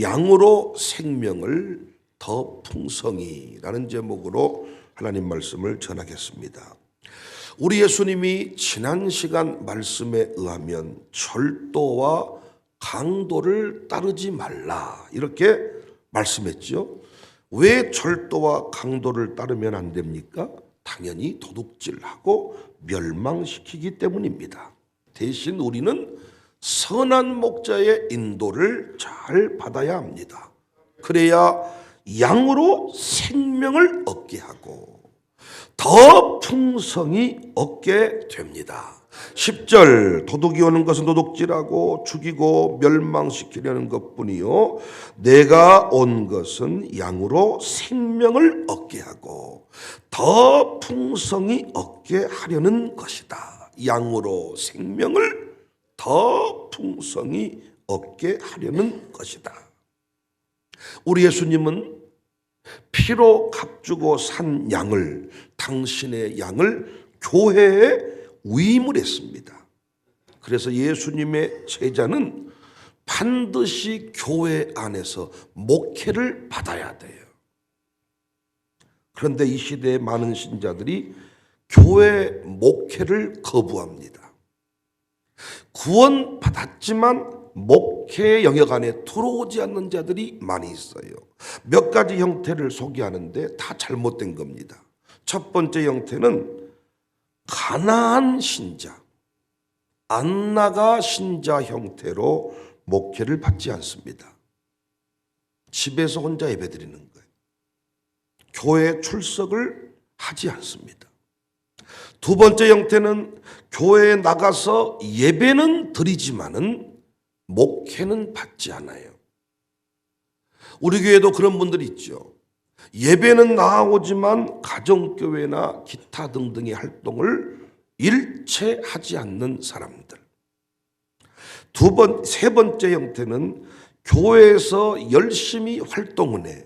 양으로 생명을 더 풍성히라는 제목으로 하나님 말씀을 전하겠습니다. 우리 예수님이 지난 시간 말씀에 의하면 절도와 강도를 따르지 말라 이렇게 말씀했죠. 왜 절도와 강도를 따르면 안 됩니까? 당연히 도둑질하고 멸망시키기 때문입니다. 대신 우리는 선한 목자의 인도를 잘 받아야 합니다. 그래야 양으로 생명을 얻게 하고 더 풍성히 얻게 됩니다. 10절 도둑이 오는 것은 도둑질하고 죽이고 멸망시키려는 것뿐이요 내가 온 것은 양으로 생명을 얻게 하고 더 풍성히 얻게 하려는 것이다. 양으로 생명을 더 풍성히 얻게 하려는 것이다. 우리 예수님은 피로 값주고 산 양을, 당신의 양을 교회에 위임을 했습니다. 그래서 예수님의 제자는 반드시 교회 안에서 목회를 받아야 돼요. 그런데 이 시대의 많은 신자들이 교회 목회를 거부합니다. 구원 받았지만 목회 영역 안에 들어오지 않는 자들이 많이 있어요. 몇 가지 형태를 소개하는데 다 잘못된 겁니다. 첫 번째 형태는 가난한 신자, 안나가 신자 형태로 목회를 받지 않습니다. 집에서 혼자 예배드리는 거예요. 교회 출석을 하지 않습니다. 두 번째 형태는 교회에 나가서 예배는 드리지만은 목회는 받지 않아요. 우리 교회도 그런 분들이 있죠. 예배는 나오지만 가정교회나 기타 등등의 활동을 일체 하지 않는 사람들. 세 번째 형태는 교회에서 열심히 활동을 해.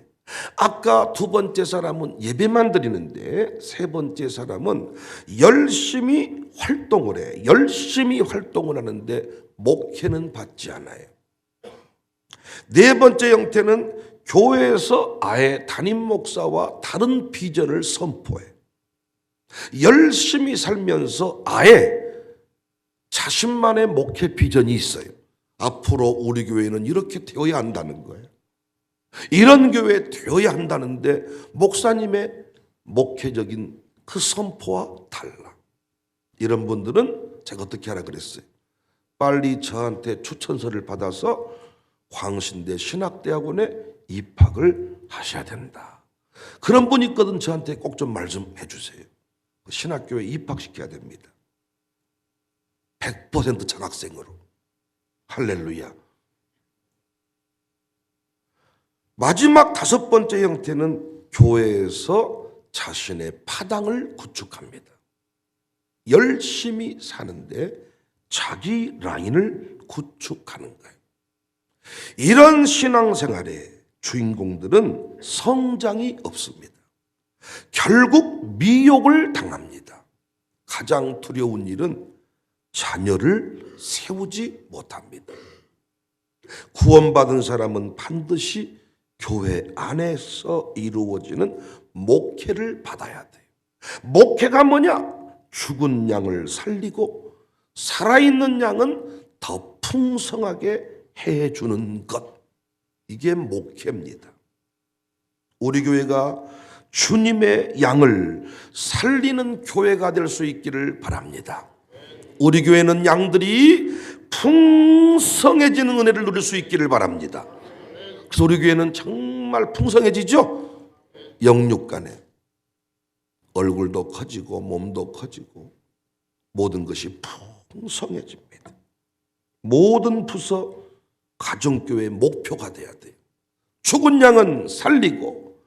아까 두 번째 사람은 예배만 드리는데 세 번째 사람은 열심히 활동을 해. 열심히 활동을 하는데 목회는 받지 않아요. 네 번째 형태는 교회에서 아예 담임 목사와 다른 비전을 선포해. 열심히 살면서 아예 자신만의 목회 비전이 있어요. 앞으로 우리 교회는 이렇게 되어야 한다는 거예요. 이런 교회 되어야 한다는데 목사님의 목회적인 그 선포와 달라. 이런 분들은 제가 어떻게 하라 그랬어요? 빨리 저한테 추천서를 받아서 광신대 신학대학원에 입학을 하셔야 된다. 그런 분이 있거든 저한테 꼭 좀 말 좀 해주세요. 신학교에 입학시켜야 됩니다. 100% 장학생으로. 할렐루야. 마지막 다섯 번째 형태는 교회에서 자신의 파당을 구축합니다. 열심히 사는데 자기 라인을 구축하는 거예요. 이런 신앙생활의 주인공들은 성장이 없습니다. 결국 미혹을 당합니다. 가장 두려운 일은 자녀를 세우지 못합니다. 구원받은 사람은 반드시 교회 안에서 이루어지는 목회를 받아야 돼요. 목회가 뭐냐? 죽은 양을 살리고 살아있는 양은 더 풍성하게 해주는 것. 이게 목회입니다. 우리 교회가 주님의 양을 살리는 교회가 될 수 있기를 바랍니다. 우리 교회는 양들이 풍성해지는 은혜를 누릴 수 있기를 바랍니다. 그래서 우리 교회는 정말 풍성해지죠? 영육간에 얼굴도 커지고 몸도 커지고 모든 것이 풍성해집니다. 모든 부서 가정교회의 목표가 돼야 돼요. 죽은 양은 살리고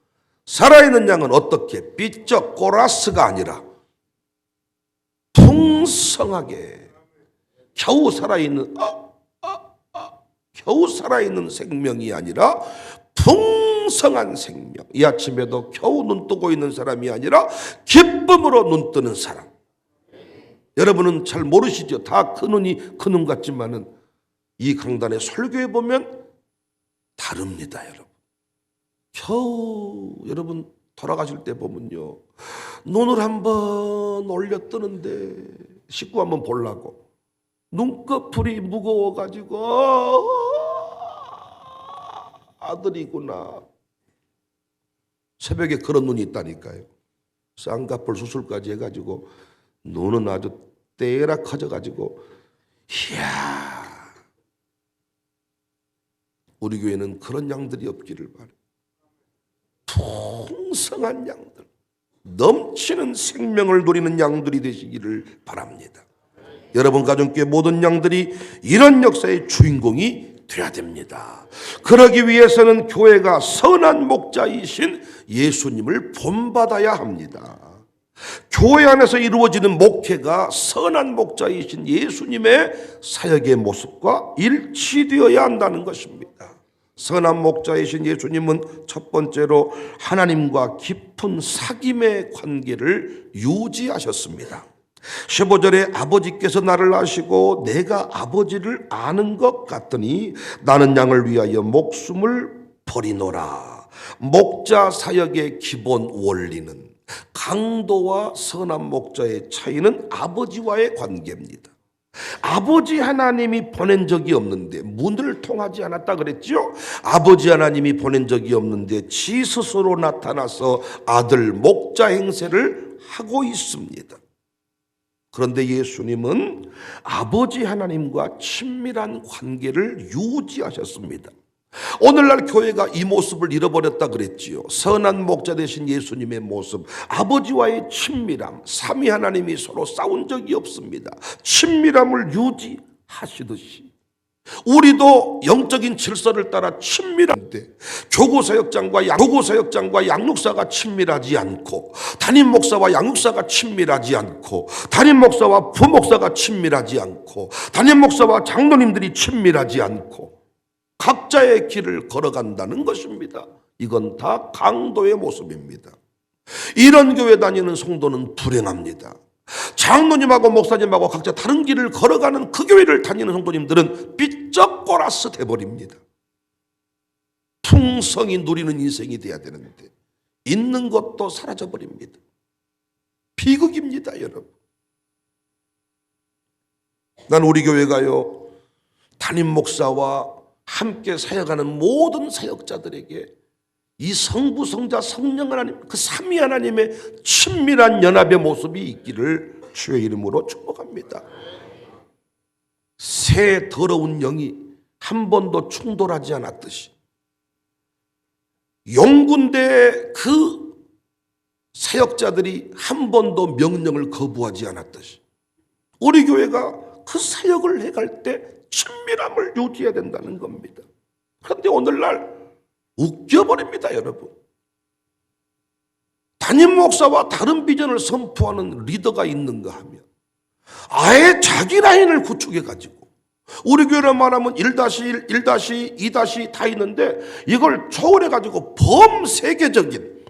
살아있는 양은 어떻게 삐쩍 꼬라스가 아니라 풍성하게 겨우 살아있는 겨우 살아있는 생명이 아니라 풍성한 생명. 이 아침에도 겨우 눈 뜨고 있는 사람이 아니라 기쁨으로 눈 뜨는 사람. 여러분은 잘 모르시죠? 다 큰 눈이 큰 눈 같지만은 이 강단에 설교해 보면 다 다릅니다, 여러분. 겨우 여러분 돌아가실 때 보면요, 눈을 한번 올려 뜨는데 식구 한번 보려고 눈꺼풀이 무거워가지고 아들이구나. 새벽에 그런 눈이 있다니까요. 쌍꺼풀 수술까지 해가지고 눈은 아주 떼라 커져가지고, 이야, 우리 교회는 그런 양들이 없기를 바라요. 풍성한 양들, 넘치는 생명을 누리는 양들이 되시기를 바랍니다. 여러분 가정교회 모든 양들이 이런 역사의 주인공이 되어야 됩니다. 그러기 위해서는 교회가 선한 목자이신 예수님을 본받아야 합니다. 교회 안에서 이루어지는 목회가 선한 목자이신 예수님의 사역의 모습과 일치되어야 한다는 것입니다. 선한 목자이신 예수님은 첫 번째로 하나님과 깊은 사귐의 관계를 유지하셨습니다. 15절에 아버지께서 나를 아시고 내가 아버지를 아는 것 같더니 나는 양을 위하여 목숨을 버리노라. 목자 사역의 기본 원리는, 강도와 선한 목자의 차이는 아버지와의 관계입니다. 아버지 하나님이 보낸 적이 없는데, 문을 통하지 않았다 그랬죠? 아버지 하나님이 보낸 적이 없는데 지 스스로 나타나서 아들 목자 행세를 하고 있습니다. 그런데 예수님은 아버지 하나님과 친밀한 관계를 유지하셨습니다. 오늘날 교회가 이 모습을 잃어버렸다 그랬지요. 선한 목자 되신 예수님의 모습, 아버지와의 친밀함, 삼위 하나님이 서로 싸운 적이 없습니다. 친밀함을 유지하시듯이 우리도 영적인 질서를 따라 친밀한데, 교구사역장과 양육사가 친밀하지 않고, 담임 목사와 양육사가 친밀하지 않고, 담임 목사와 부목사가 친밀하지 않고, 담임 목사와 장로님들이 친밀하지 않고 각자의 길을 걸어간다는 것입니다. 이건 다 강도의 모습입니다. 이런 교회 다니는 성도는 불행합니다. 장로님하고 목사님하고 각자 다른 길을 걸어가는 그 교회를 다니는 성도님들은 삐쩍꼬라스 돼버립니다. 풍성히 누리는 인생이 돼야 되는데 있는 것도 사라져버립니다. 비극입니다, 여러분. 난 우리 교회가요, 담임 목사와 함께 사역하는 모든 사역자들에게 이 성부, 성자, 성령 하나님, 그 삼위 하나님의 친밀한 연합의 모습이 있기를 주의 이름으로 축복합니다. 새 더러운 영이 한 번도 충돌하지 않았듯이, 용군대 그 사역자들이 한 번도 명령을 거부하지 않았듯이, 우리 교회가 그 사역을 해갈 때 친밀함을 유지해야 된다는 겁니다. 그런데 오늘날 웃겨버립니다, 여러분. 담임 목사와 다른 비전을 선포하는 리더가 있는가 하면 아예 자기 라인을 구축해가지고, 우리 교회로 말하면 1-1, 1-2- 다 있는데 이걸 초월해가지고 범세계적인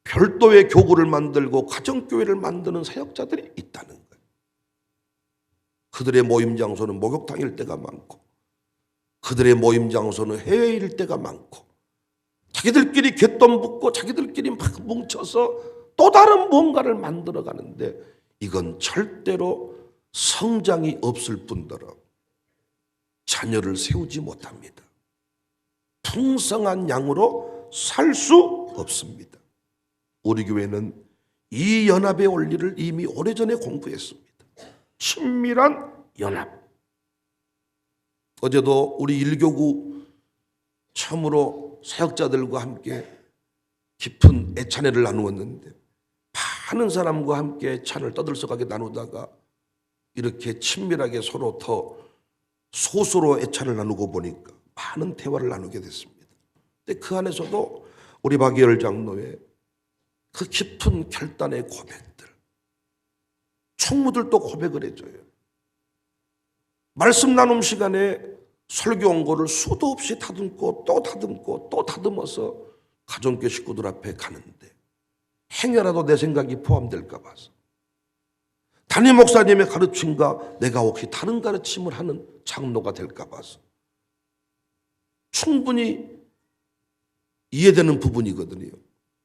별도의 교구를 만들고 가정교회를 만드는 사역자들이 있다는 거예요. 그들의 모임 장소는 목욕탕일 때가 많고, 그들의 모임 장소는 해외일 때가 많고, 자기들끼리 갯돈 붓고 자기들끼리 막 뭉쳐서 또 다른 뭔가를 만들어 가는데, 이건 절대로 성장이 없을 뿐더러 자녀를 세우지 못합니다. 풍성한 양으로 살 수 없습니다. 우리 교회는 이 연합의 원리를 이미 오래전에 공부했습니다. 친밀한 연합. 어제도 우리 일교구 처음으로 사역자들과 함께 깊은 애찬회를 나누었는데, 많은 사람과 함께 찬을 떠들썩하게 나누다가 이렇게 친밀하게 서로 더 소수로 애찬을 나누고 보니까 많은 대화를 나누게 됐습니다. 근데 그 안에서도 우리 박예열 장로의 그 깊은 결단의 고백들, 총무들도 고백을 해줘요. 말씀 나눔 시간에 설교 원고를 수도 없이 다듬고 또 다듬고 또 다듬어서 가정교회 식구들 앞에 가는데, 행여라도 내 생각이 포함될까 봐서, 담임 목사님의 가르침과 내가 혹시 다른 가르침을 하는 장로가 될까 봐서 충분히 이해되는 부분이거든요.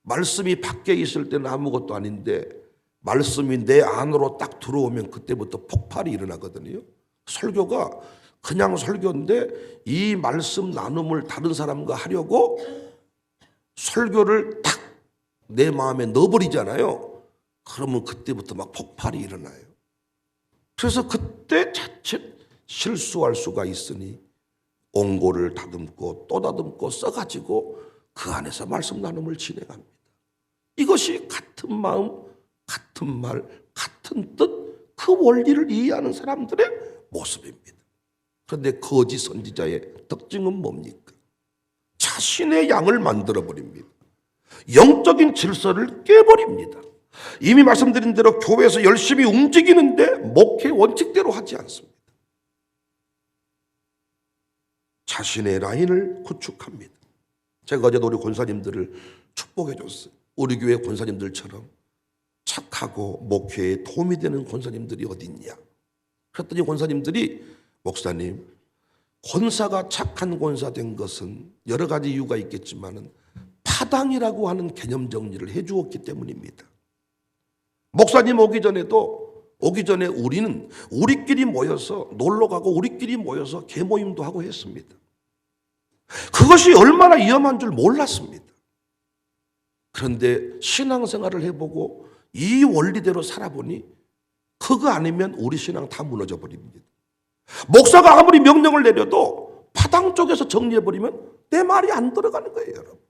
말씀이 밖에 있을 때는 아무것도 아닌데 말씀이 내 안으로 딱 들어오면 그때부터 폭발이 일어나거든요. 설교가 그냥 설교인데 이 말씀 나눔을 다른 사람과 하려고 설교를 딱 내 마음에 넣어버리잖아요. 그러면 그때부터 막 폭발이 일어나요. 그래서 그때 자칫 실수할 수가 있으니 옹고를 다듬고 또 다듬고 써가지고 그 안에서 말씀 나눔을 진행합니다. 이것이 같은 마음, 같은 말, 같은 뜻, 그 원리를 이해하는 사람들의 모습입니다. 그런데 거짓 선지자의 특징은 뭡니까? 자신의 양을 만들어버립니다. 영적인 질서를 깨버립니다. 이미 말씀드린 대로 교회에서 열심히 움직이는데 목회 원칙대로 하지 않습니다. 자신의 라인을 구축합니다. 제가 어제도 우리 권사님들을 축복해 줬어요. 우리 교회 권사님들처럼 착하고 목회에 도움이 되는 권사님들이 어디 있냐. 그랬더니 권사님들이 목사님, 권사가 착한 권사 된 것은 여러 가지 이유가 있겠지만은 파당이라고 하는 개념 정리를 해 주었기 때문입니다. 목사님 오기 전에 우리는 우리끼리 모여서 놀러 가고 우리끼리 모여서 개모임도 하고 했습니다. 그것이 얼마나 위험한 줄 몰랐습니다. 그런데 신앙생활을 해보고 이 원리대로 살아보니 그거 아니면 우리 신앙 다 무너져 버립니다. 목사가 아무리 명령을 내려도 파당 쪽에서 정리해버리면 내 말이 안 들어가는 거예요, 여러분.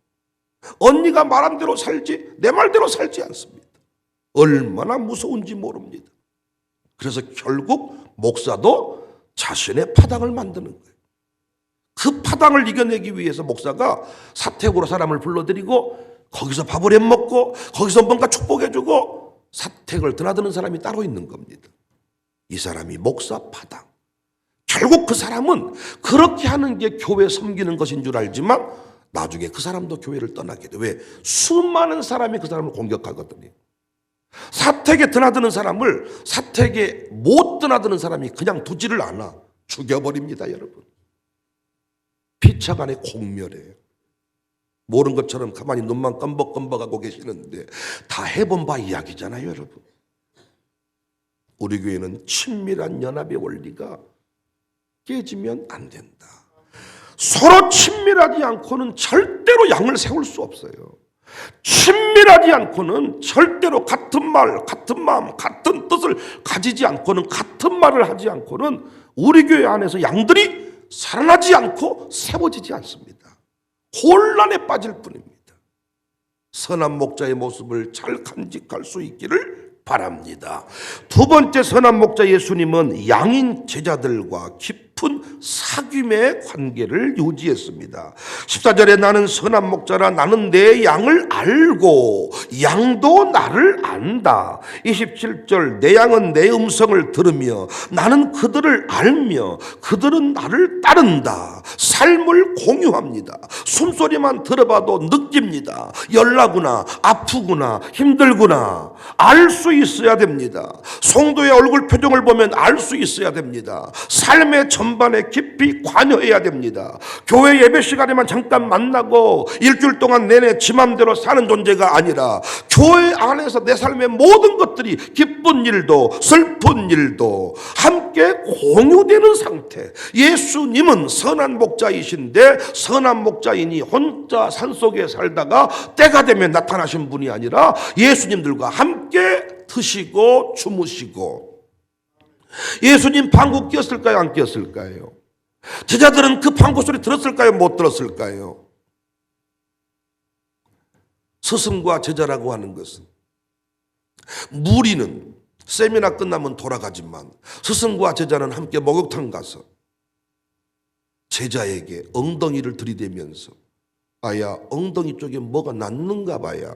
언니가 말한 대로 살지 내 말대로 살지 않습니다. 얼마나 무서운지 모릅니다. 그래서 결국 목사도 자신의 파당을 만드는 거예요. 그 파당을 이겨내기 위해서 목사가 사택으로 사람을 불러들이고 거기서 밥을 해먹고 거기서 뭔가 축복해주고 사택을 드나드는 사람이 따로 있는 겁니다. 이 사람이 목사 파당. 결국 그 사람은 그렇게 하는 게 교회 섬기는 것인 줄 알지만 나중에 그 사람도 교회를 떠나게 돼. 왜? 수많은 사람이 그 사람을 공격하거든요. 사택에 드나드는 사람을 사택에 못 드나드는 사람이 그냥 두지를 않아. 죽여버립니다, 여러분. 피차간의 공멸이에요. 모르는 것처럼 가만히 눈만 껌벅껌벅하고 계시는데 다 해본 바 이야기잖아요, 여러분. 우리 교회는 친밀한 연합의 원리가 깨지면 안 된다. 서로 친밀하지 않고는 절대로 양을 세울 수 없어요. 친밀하지 않고는 절대로 같은 말, 같은 마음, 같은 뜻을 가지지 않고는 같은 말을 하지 않고는 우리 교회 안에서 양들이 살아나지 않고 세워지지 않습니다. 혼란에 빠질 뿐입니다. 선한 목자의 모습을 잘 간직할 수 있기를 바랍니다. 두 번째 선한 목자 예수님은 양인 제자들과 깊은 사귐의 관계를 유지했습니다. 14절에 나는 선한 목자라 나는 내 양을 알고 양도 나를 안다. 27절 내 양은 내 음성을 들으며 나는 그들을 알며 그들은 나를 따른다. 삶을 공유합니다. 숨소리만 들어봐도 느낍니다. 열나구나, 아프구나, 힘들구나 알 수 있어야 됩니다. 성도의 얼굴 표정을 보면 알 수 있어야 됩니다. 삶의 전반에 깊이 관여해야 됩니다. 교회 예배 시간에만 잠깐 만나고 일주일 동안 내내 지 맘대로 사는 존재가 아니라 교회 안에서 내 삶의 모든 것들이 기쁜 일도 슬픈 일도 함께 공유되는 상태. 예수님은 선한 목자이신데 선한 목자이니 혼자 산속에 살다가 때가 되면 나타나신 분이 아니라 예수님들과 함께 드시고 주무시고. 예수님 방구 꼈을까요? 안 꼈을까요? 제자들은 그 방구 소리 들었을까요? 못 들었을까요? 스승과 제자라고 하는 것은 무리는 세미나 끝나면 돌아가지만 스승과 제자는 함께 목욕탕 가서 제자에게 엉덩이를 들이대면서 아야 엉덩이 쪽에 뭐가 났는가 봐야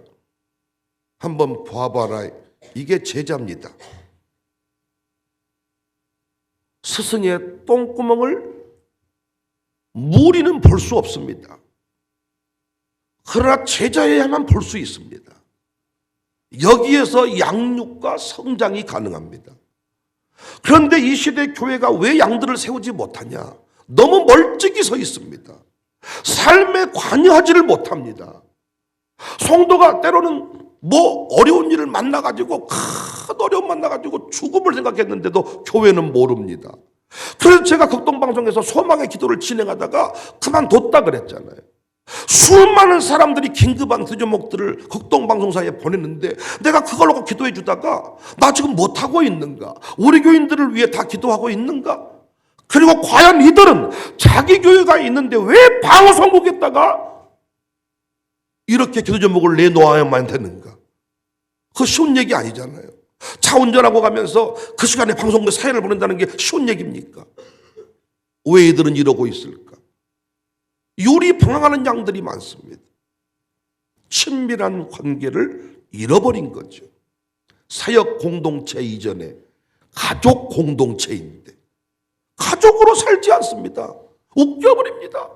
한번 봐봐라. 이게 제자입니다. 스승의 똥구멍을 무리는 볼 수 없습니다. 그러나 제자여야만 볼 수 있습니다. 여기에서 양육과 성장이 가능합니다. 그런데 이 시대 교회가 왜 양들을 세우지 못하냐? 너무 멀찍이 서 있습니다. 삶에 관여하지를 못합니다. 성도가 때로는 어려운 일을 만나가지고 큰 어려움 만나가지고 죽음을 생각했는데도 교회는 모릅니다. 그래서 제가 극동방송에서 소망의 기도를 진행하다가 그만뒀다 그랬잖아요. 수많은 사람들이 긴급한 기도목들을 극동방송사에 보냈는데 내가 그걸 놓고 기도해 주다가 나 지금 못하고 있는가? 우리 교인들을 위해 다 기도하고 있는가? 그리고 과연 이들은 자기 교회가 있는데 왜 방송국에다가 이렇게 기도 제목을 내놓아야만 되는가? 그거 쉬운 얘기 아니잖아요. 차 운전하고 가면서 그 시간에 방송국에 사연을 보낸다는 게 쉬운 얘기입니까? 왜 이들은 이러고 있을까? 유리방황하는 양들이 많습니다. 친밀한 관계를 잃어버린 거죠. 사역 공동체 이전에 가족 공동체인데 가족으로 살지 않습니다. 웃겨버립니다.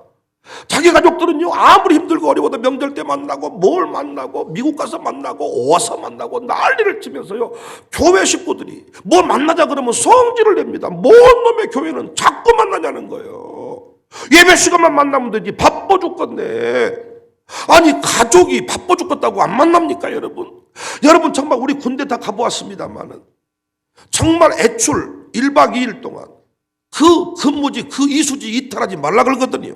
자기 가족들은요, 아무리 힘들고 어려워도 명절 때 만나고 뭘 만나고 미국 가서 만나고 와서 만나고 난리를 치면서요, 교회 식구들이 뭘 만나자 그러면 성질을 냅니다. 뭔 놈의 교회는 자꾸 만나냐는 거예요. 예배 시간만 만나면 되지 바빠 죽겠네. 아니 가족이 바빠 죽겠다고 안 만납니까 여러분? 여러분 정말 우리 군대 다 가보았습니다만은 정말 애출 1박 2일 동안 그 근무지 그 이수지 이탈하지 말라 그러거든요.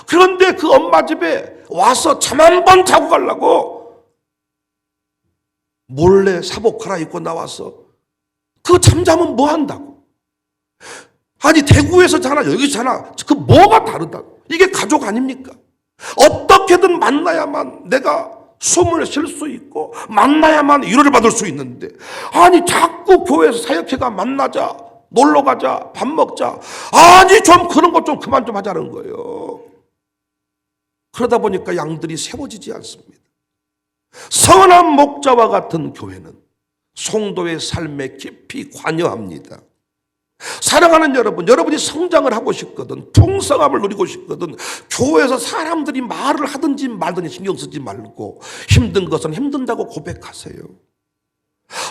그런데 그 엄마 집에 와서 잠 한 번 자고 가려고 몰래 사복 갈아입고 나와서 그 잠자면 뭐 한다고? 아니 대구에서 자나 여기서 자나 그 뭐가 다르다? 이게 가족 아닙니까? 어떻게든 만나야만 내가 숨을 쉴 수 있고 만나야만 위로를 받을 수 있는데 아니 자꾸 교회에서 사역회가 만나자 놀러 가자 밥 먹자 아니 좀 그런 것 좀 그만 좀 하자는 거예요. 그러다 보니까 양들이 세워지지 않습니다. 선한 목자와 같은 교회는 성도의 삶에 깊이 관여합니다. 사랑하는 여러분, 여러분이 성장을 하고 싶거든 풍성함을 누리고 싶거든 교회에서 사람들이 말을 하든지 말든지 신경 쓰지 말고 힘든 것은 힘든다고 고백하세요.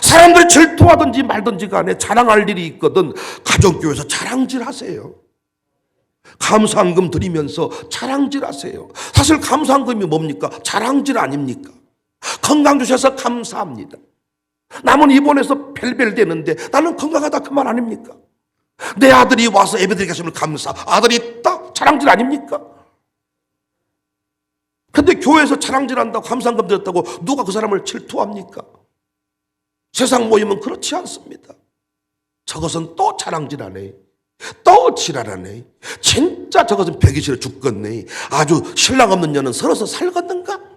사람들이 질투하든지 말든지 간에 자랑할 일이 있거든 가정교회에서 자랑질 하세요. 감사한금 드리면서 자랑질 하세요. 사실 감사한금이 뭡니까? 자랑질 아닙니까? 건강 주셔서 감사합니다. 남은 입원해서 벨벨 대는데 나는 건강하다 그 말 아닙니까? 내 아들이 와서 예배드리게 하시면 감사. 아들이 딱 자랑질 아닙니까? 근데 교회에서 자랑질한다고 감사한금 드렸다고 누가 그 사람을 질투합니까? 세상 모임은 그렇지 않습니다. 저것은 또 자랑질하네. 또 지랄하네. 진짜 저것은 배기 싫어 죽겠네. 아주 신랑 없는 년은 서러서 살겠는가?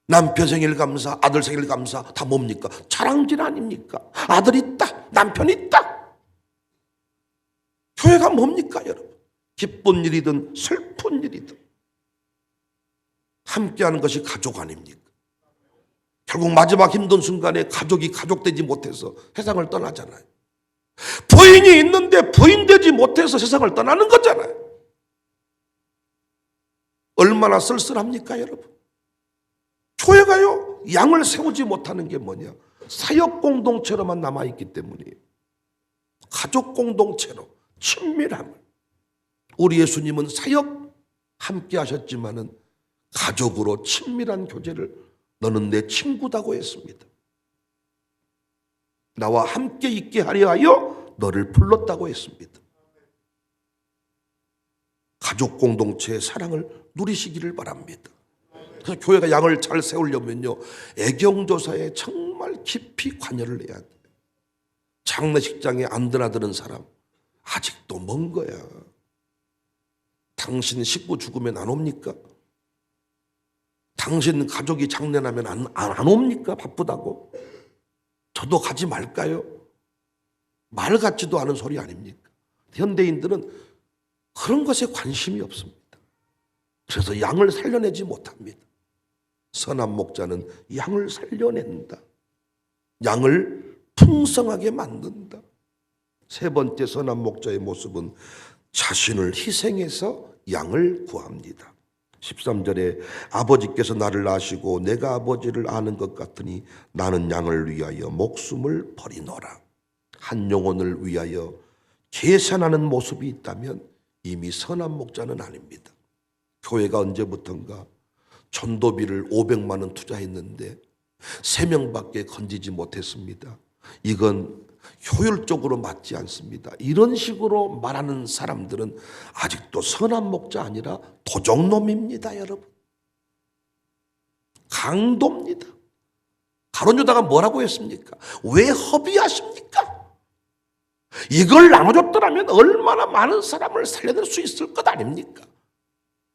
남편 생일 감사, 아들 생일 감사 다 뭡니까? 자랑질 아닙니까? 아들 있다, 남편 있다. 교회가 뭡니까 여러분? 기쁜 일이든 슬픈 일이든 함께하는 것이 가족 아닙니까? 결국 마지막 힘든 순간에 가족이 가족되지 못해서 세상을 떠나잖아요. 부인이 있는데 부인 되지 못해서 세상을 떠나는 거잖아요. 얼마나 쓸쓸합니까 여러분? 교회가요 양을 세우지 못하는 게 뭐냐? 사역 공동체로만 남아있기 때문이에요. 가족 공동체로 친밀함을. 우리 예수님은 사역 함께 하셨지만은 가족으로 친밀한 교제를 너는 내 친구다고 했습니다. 나와 함께 있게 하려 하여 너를 불렀다고 했습니다. 가족 공동체의 사랑을 누리시기를 바랍니다. 그래서 교회가 양을 잘 세우려면요 애경조사에 정말 깊이 관여를 해야 돼요. 장례식장에 안 드나드는 사람 아직도 먼 거야. 당신 식구 죽으면 안 옵니까? 당신 가족이 장례나면 안 옵니까? 바쁘다고. 저도 가지 말까요? 말 같지도 않은 소리 아닙니까? 현대인들은 그런 것에 관심이 없습니다. 그래서 양을 살려내지 못합니다. 선한 목자는 양을 살려낸다. 양을 풍성하게 만든다. 세 번째 선한 목자의 모습은 자신을 희생해서 양을 구합니다. 13절에 아버지께서 나를 아시고 내가 아버지를 아는 것 같으니 나는 양을 위하여 목숨을 버리노라. 한 영혼을 위하여 계산하는 모습이 있다면 이미 선한 목자는 아닙니다. 교회가 언제부턴가 전도비를 500만 원 투자했는데 3명밖에 건지지 못했습니다. 이건 효율적으로 맞지 않습니다. 이런 식으로 말하는 사람들은 아직도 선한 목자 아니라 도적놈입니다, 여러분. 강도입니다. 가론유다가 뭐라고 했습니까? 왜 허비하십니까? 이걸 나눠줬더라면 얼마나 많은 사람을 살려낼 수 있을 것 아닙니까?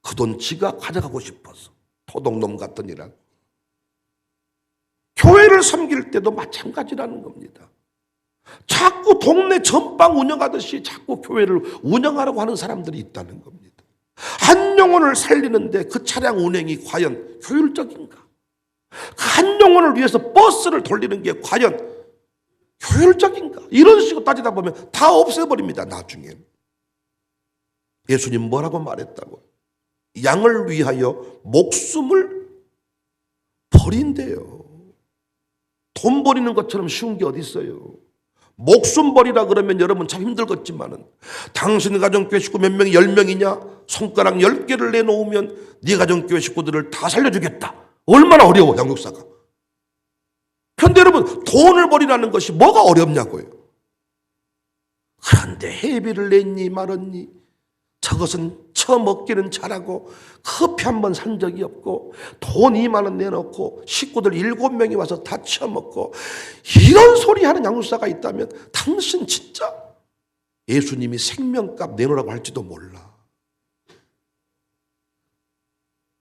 그 돈 지가 가져가고 싶어서 도둑놈 같더니라고. 교회를 섬길 때도 마찬가지라는 겁니다. 자꾸 동네 전방 운영하듯이 자꾸 교회를 운영하려고 하는 사람들이 있다는 겁니다. 한 영혼을 살리는데 그 차량 운행이 과연 효율적인가? 한 영혼을 위해서 버스를 돌리는 게 과연 효율적인가? 이런 식으로 따지다 보면 다 없애버립니다, 나중에. 예수님 뭐라고 말했다고? 양을 위하여 목숨을 버린대요. 돈 버리는 것처럼 쉬운 게 어디 있어요? 목숨 버리라 그러면 여러분 참 힘들겠지만은 당신 가정교회 식구 몇 명이 10명이냐? 손가락 10개를 내놓으면 네 가정교회 식구들을 다 살려주겠다. 얼마나 어려워, 양육사가. 그런데 여러분 돈을 버리라는 것이 뭐가 어렵냐고요. 그런데 회비를 냈니 말았니? 저것은 처먹기는 잘하고 커피 한 번 산 적이 없고 돈 2만 원 내놓고 식구들 7명이 와서 다 처먹고 이런 소리 하는 양육사가 있다면 당신 진짜 예수님이 생명값 내놓으라고 할지도 몰라.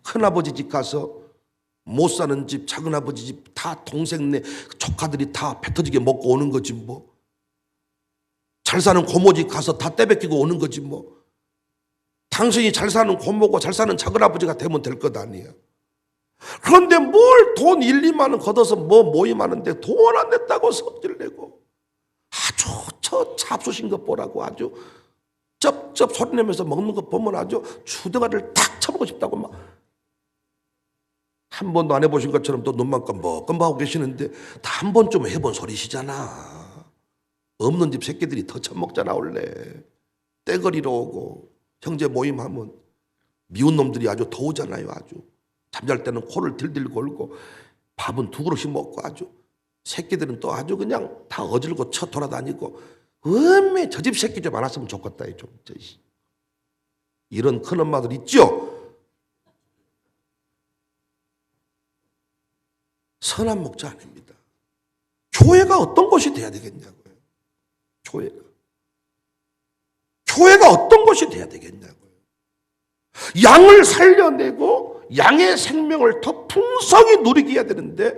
큰아버지 집 가서 못 사는 집, 작은아버지 집 다 동생네 조카들이 다 배 터지게 먹고 오는 거지 뭐. 잘 사는 고모 집 가서 다 떼뱉기고 오는 거지 뭐. 당신이 잘 사는 고모고 잘 사는 작은아버지가 되면 될 것 아니야. 그런데 뭘 돈 1, 2만 원 걷어서 뭐 모임하는데 돈 안 냈다고 성질 내고 아주 저 잡수신 것 보라고 아주 쩝쩝 소리 내면서 먹는 거 보면 아주 주둥아리를 탁 쳐보고 싶다고 막. 한 번도 안 해보신 것처럼 또 눈만 껌벅껌벅하고 계시는데 다 한 번쯤 해본 소리시잖아. 없는 집 새끼들이 더 처먹잖아 원래. 떼거리로 오고 형제 모임하면 미운 놈들이 아주 더우잖아요. 아주 잠잘 때는 코를 들들 골고 밥은 2그릇씩 먹고 아주 새끼들은 또 아주 그냥 다 어질고 쳐 돌아다니고 음에 저 집 새끼 좀 안 왔으면 좋겠다. 좀 이런 큰 엄마들 있죠. 선한 목자 아닙니다. 교회가 어떤 곳이 돼야 되겠냐고요. 교회가 어떤 곳이 돼야 되겠냐고요. 양을 살려내고 양의 생명을 더 풍성히 누리게 해야 되는데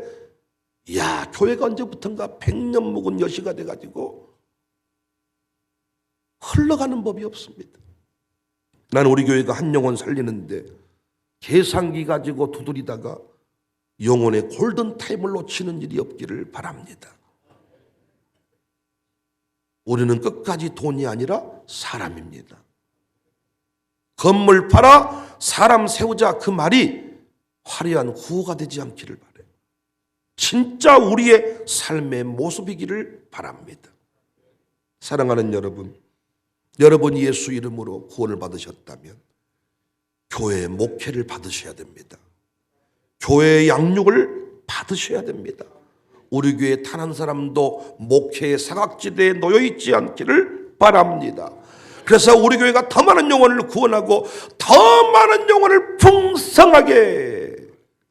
야, 교회가 언제부턴가 100년 묵은 여시가 돼가지고 흘러가는 법이 없습니다. 나는 우리 교회가 한 영혼 살리는데 계산기 가지고 두드리다가 영혼의 골든타임을 놓치는 일이 없기를 바랍니다. 우리는 끝까지 돈이 아니라 사람입니다. 건물 팔아 사람 세우자 그 말이 화려한 구호가 되지 않기를 바라요. 진짜 우리의 삶의 모습이기를 바랍니다. 사랑하는 여러분, 여러분이 예수 이름으로 구원을 받으셨다면 교회의 목회를 받으셔야 됩니다. 교회의 양육을 받으셔야 됩니다. 우리 교회 단 한 사람도 목회의 사각지대에 놓여있지 않기를 바랍니다. 그래서 우리 교회가 더 많은 영혼을 구원하고 더 많은 영혼을 풍성하게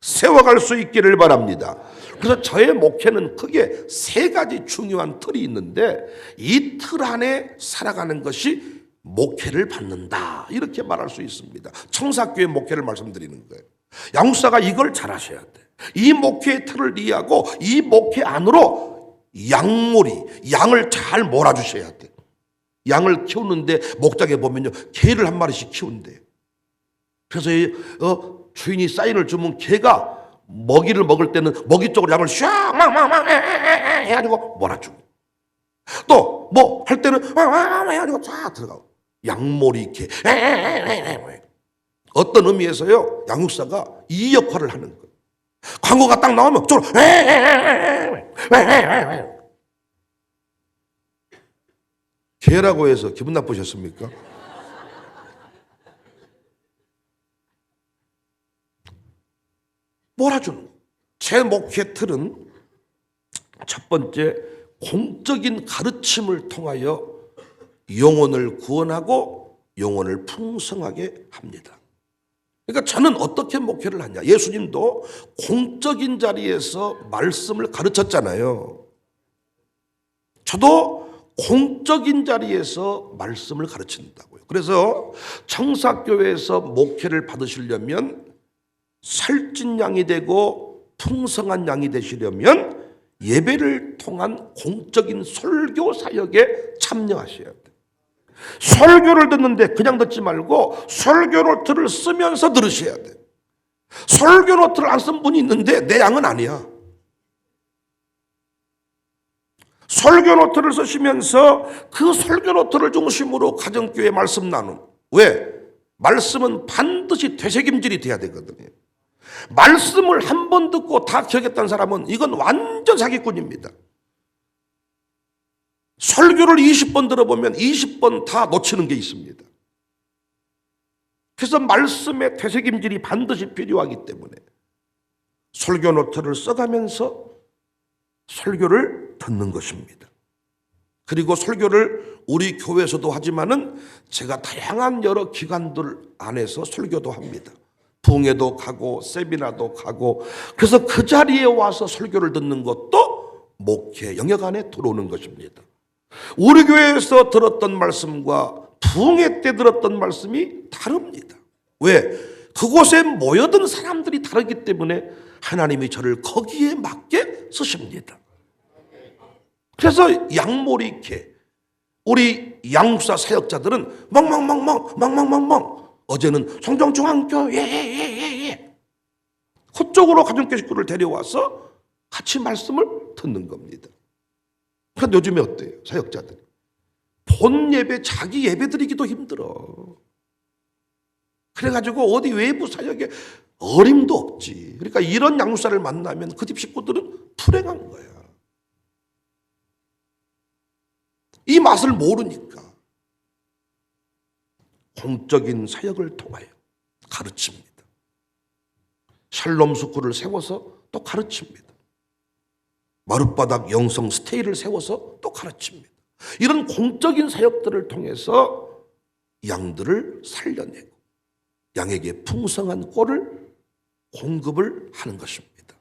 세워갈 수 있기를 바랍니다. 그래서 저의 목회는 크게 3가지 중요한 틀이 있는데 이 틀 안에 살아가는 것이 목회를 받는다, 이렇게 말할 수 있습니다. 청사교회 목회를 말씀드리는 거예요. 양육사가 이걸 잘 하셔야 돼. 이 목회의 틀을 이해하고 이 목회 안으로 양을 잘 몰아주셔야 돼. 양을 키우는데 목장에 보면요, 개를 한 마리씩 키운대. 그래서 주인이 사인을 주면 개가 먹이를 먹을 때는 먹이 쪽으로 양을 샥 해가지고 몰아주고, 또 뭐 할 때는 해가지고 쫙 들어가고. 양몰이 개. 어떤 의미에서요, 양육사가 이 역할을 하는 거예요. 광고가 딱 나오면 저로 개라고 해서 기분 나쁘셨습니까? 몰아주는 거예요. 제 목회 틀은 첫 번째, 공적인 가르침을 통하여 영혼을 구원하고 영혼을 풍성하게 합니다. 그러니까 저는 어떻게 목회를 하냐. 예수님도 공적인 자리에서 말씀을 가르쳤잖아요. 저도 공적인 자리에서 말씀을 가르친다고요. 그래서 청사교회에서 목회를 받으시려면 살찐 양이 되고 풍성한 양이 되시려면 예배를 통한 공적인 설교 사역에 참여하셔야 돼요. 설교를 듣는데 그냥 듣지 말고 설교 노트를 쓰면서 들으셔야 돼요. 설교 노트를 안 쓴 분이 있는데 내 양은 아니야. 설교 노트를 쓰시면서 그 설교 노트를 중심으로 가정교회 말씀 나눔. 왜? 말씀은 반드시 되새김질이 돼야 되거든요. 말씀을 한 번 듣고 다 기억했다는 사람은 이건 완전 사기꾼입니다. 설교를 20번 들어보면 20번 다 놓치는 게 있습니다. 그래서 말씀의 되새김질이 반드시 필요하기 때문에 설교 노트를 써가면서 설교를 듣는 것입니다. 그리고 설교를 우리 교회에서도 하지만은 제가 다양한 여러 기관들 안에서 설교도 합니다. 부흥회도 가고 세미나도 가고, 그래서 그 자리에 와서 설교를 듣는 것도 목회 영역 안에 들어오는 것입니다. 우리 교회에서 들었던 말씀과 부흥회 때 들었던 말씀이 다릅니다. 왜? 그곳에 모여든 사람들이 다르기 때문에 하나님이 저를 거기에 맞게 쓰십니다. 그래서 양모리케 우리 양육사 사역자들은 멍멍멍멍 어제는 성정중앙교회 그쪽으로 가정교 식구를 데려와서 같이 말씀을 듣는 겁니다. 그런데 요즘에 어때요? 사역자들이 본 예배 자기 예배 드리기도 힘들어. 그래가지고 어디 외부 사역에 어림도 없지. 그러니까 이런 양육사를 만나면 그 집 식구들은 불행한 거야. 이 맛을 모르니까 공적인 사역을 통하여 가르칩니다. 샬롬 스쿨을 세워서 또 가르칩니다. 마룻바닥 영성 스테이를 세워서 또 가르칩니다. 이런 공적인 사역들을 통해서 양들을 살려내고 양에게 풍성한 꼴을 공급을 하는 것입니다.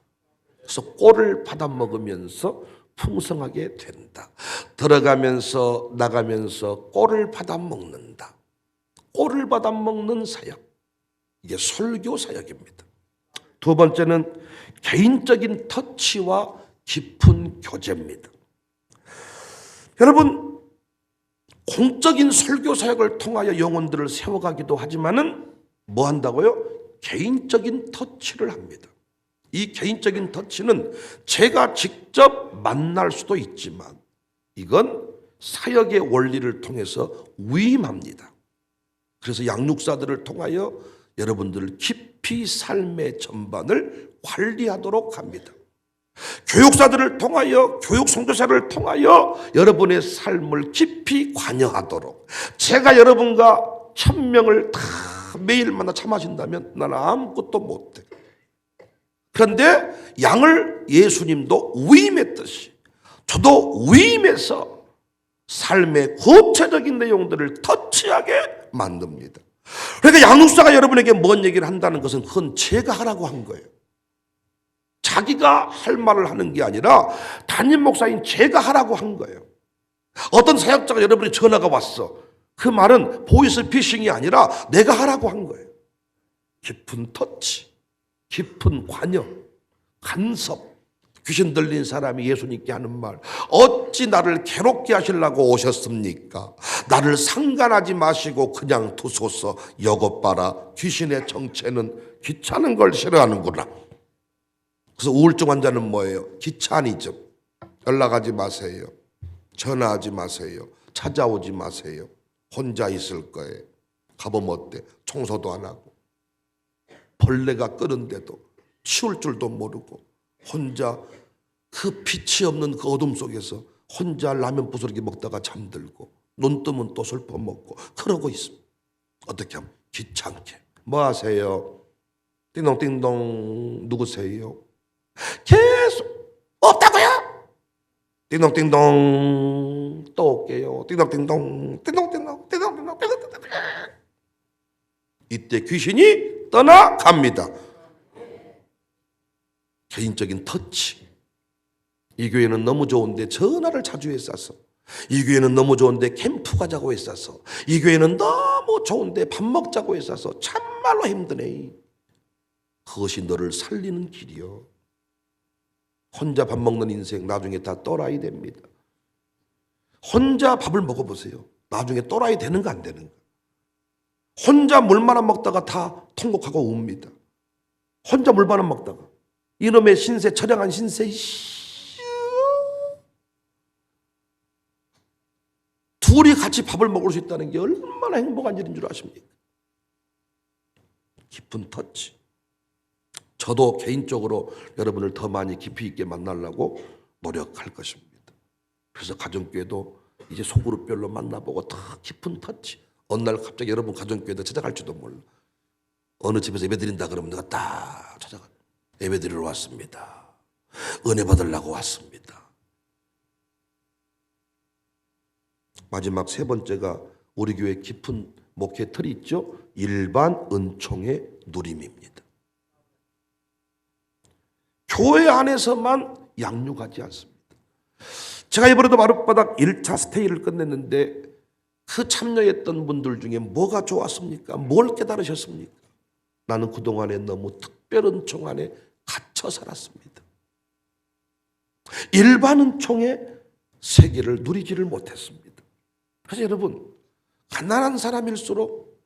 그래서 꼴을 받아 먹으면서 풍성하게 된다. 들어가면서 나가면서 꼴을 받아 먹는다. 꼴을 받아 먹는 사역. 이게 설교 사역입니다. 두 번째는 개인적인 터치와 깊은 교제입니다. 여러분, 공적인 설교 사역을 통하여 영혼들을 세워가기도 하지만은 뭐 한다고요? 개인적인 터치를 합니다. 이 개인적인 터치는 제가 직접 만날 수도 있지만 이건 사역의 원리를 통해서 위임합니다. 그래서 양육사들을 통하여 여러분들을 깊이 삶의 전반을 관리하도록 합니다. 교육사들을 통하여 교육 선교사를 통하여 여러분의 삶을 깊이 관여하도록, 제가 여러분과 1000명을 다 매일 만나 차 마신다면 나는 아무것도 못해. 그런데 양을 예수님도 위임했듯이 저도 위임해서 삶의 구체적인 내용들을 터치하게 만듭니다. 그러니까 양육사가 여러분에게 뭔 얘기를 한다는 것은 그건 제가 하라고 한 거예요. 자기가 할 말을 하는 게 아니라 담임 목사인 제가 하라고 한 거예요. 어떤 사역자가 여러분이 전화가 왔어. 그 말은 보이스 피싱이 아니라 내가 하라고 한 거예요. 깊은 터치, 깊은 관여, 간섭. 귀신 들린 사람이 예수님께 하는 말, 어찌 나를 괴롭게 하시려고 오셨습니까? 나를 상관하지 마시고 그냥 두소서. 여것 봐라, 귀신의 정체는 귀찮은 걸 싫어하는구나. 그래서 우울증 환자는 뭐예요? 귀차니즘. 연락하지 마세요. 전화하지 마세요. 찾아오지 마세요. 혼자 있을 거예요. 가보면 어때? 청소도 안 하고 벌레가 끄는데도 치울 줄도 모르고 혼자 그 빛이 없는 그 어둠 속에서 혼자 라면 부스러기 먹다가 잠들고 눈 뜨면 또 슬퍼 먹고 그러고 있습니다. 어떻게 하면? 귀찮게. 뭐 하세요? 띵동띵동 누구세요? 계속 없다고요? 띵동띵동 또 올게요. 띵동띵동 띵동띵동 띵동띵동 띵동띵동. 이때 귀신이 떠나갑니다. 개인적인 터치. 이 교회는 너무 좋은데 전화를 자주 했었어. 이 교회는 너무 좋은데 캠프 가자고 했었어. 이 교회는 너무 좋은데 밥 먹자고 했었어. 참말로 힘드네. 그것이 너를 살리는 길이요. 혼자 밥 먹는 인생 나중에 다 또라이 됩니다. 혼자 밥을 먹어보세요. 나중에 또라이 되는가 안 되는가. 혼자 물만 안 먹다가 다 통곡하고 웁니다. 혼자 물만 안 먹다가 이놈의 신세, 처량한 신세. 둘이 같이 밥을 먹을 수 있다는 게 얼마나 행복한 일인 줄 아십니까? 깊은 터치. 저도 개인적으로 여러분을 더 많이 깊이 있게 만나려고 노력할 것입니다. 그래서 가정교회도 이제 소그룹별로 만나보고 더 깊은 터치. 어느 날 갑자기 여러분 가정교회도 찾아갈지도 몰라. 어느 집에서 예배 드린다 그러면 내가 딱 찾아가. 예배 드리러 왔습니다. 은혜 받으려고 왔습니다. 마지막 세 번째가 우리 교회 깊은 목회 틀이 있죠. 일반 은총의 누림입니다. 교회 안에서만 양육하지 않습니다. 제가 이번에도 마룻바닥 1차 스테이를 끝냈는데 그 참여했던 분들 중에 뭐가 좋았습니까? 뭘 깨달으셨습니까? 나는 그동안에 너무 특별 은총 안에 갇혀 살았습니다. 일반 은총의 세계를 누리지를 못했습니다. 그래서 여러분, 가난한 사람일수록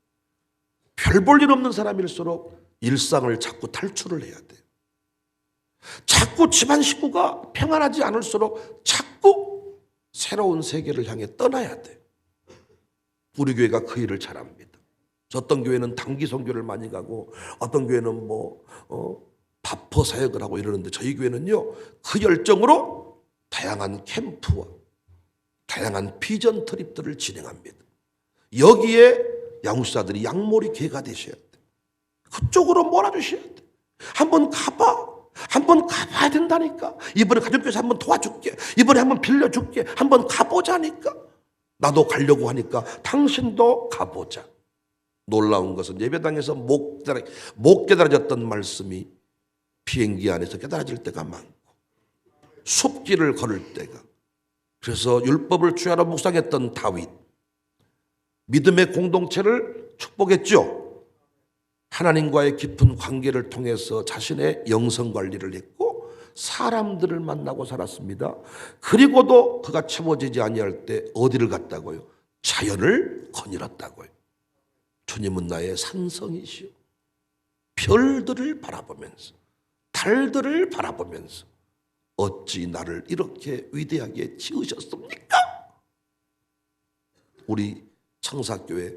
별 볼 일 없는 사람일수록 일상을 자꾸 탈출을 해야 돼요. 자꾸 집안 식구가 평안하지 않을수록 자꾸 새로운 세계를 향해 떠나야 돼요. 우리 교회가 그 일을 잘합니다. 어떤 교회는 단기 선교를 많이 가고 어떤 교회는 바퍼 사역을 하고 이러는데 저희 교회는요, 그 열정으로 다양한 캠프와 다양한 비전 트립들을 진행합니다. 여기에 양육사들이 양몰이 개가 되셔야 돼. 그쪽으로 몰아주셔야 돼. 한번 가봐. 한번 가봐야 된다니까. 이번에 가족교회에서 한번 도와줄게. 이번에 한번 빌려줄게. 한번 가보자니까. 나도 가려고 하니까 당신도 가보자. 놀라운 것은 예배당에서 못 깨달아졌던 말씀이 비행기 안에서 깨달아질 때가 많고 숲길을 걸을 때가. 그래서 율법을 주야로 묵상했던 다윗, 믿음의 공동체를 축복했죠. 하나님과의 깊은 관계를 통해서 자신의 영성 관리를 했고 사람들을 만나고 살았습니다. 그리고도 그가 채워지지 아니할 때 어디를 갔다고요? 자연을 거닐었다고요. 주님은 나의 산성이시오. 별들을 바라보면서 달들을 바라보면서 어찌 나를 이렇게 위대하게 지으셨습니까? 우리 청사교회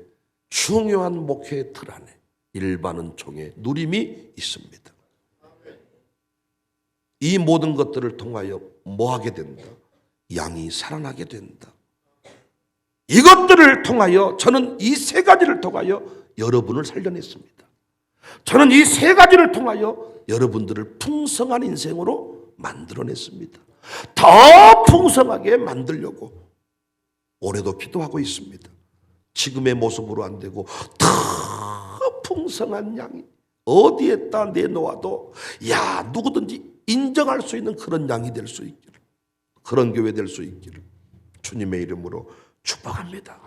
중요한 목회의 틀 안에 일반 은총의 누림이 있습니다. 이 모든 것들을 통하여 뭐 하게 된다? 양이 살아나게 된다. 이것들을 통하여 저는 이 세 가지를 통하여 여러분을 살려냈습니다. 저는 이 세 가지를 통하여 여러분들을 풍성한 인생으로 만들어냈습니다. 더 풍성하게 만들려고 올해도 기도하고 있습니다. 지금의 모습으로 안 되고 더 풍성한 양이 어디에다 내놓아도 누구든지 인정할 수 있는 그런 양이 될 수 있기를, 그런 교회 될 수 있기를 주님의 이름으로 축복합니다.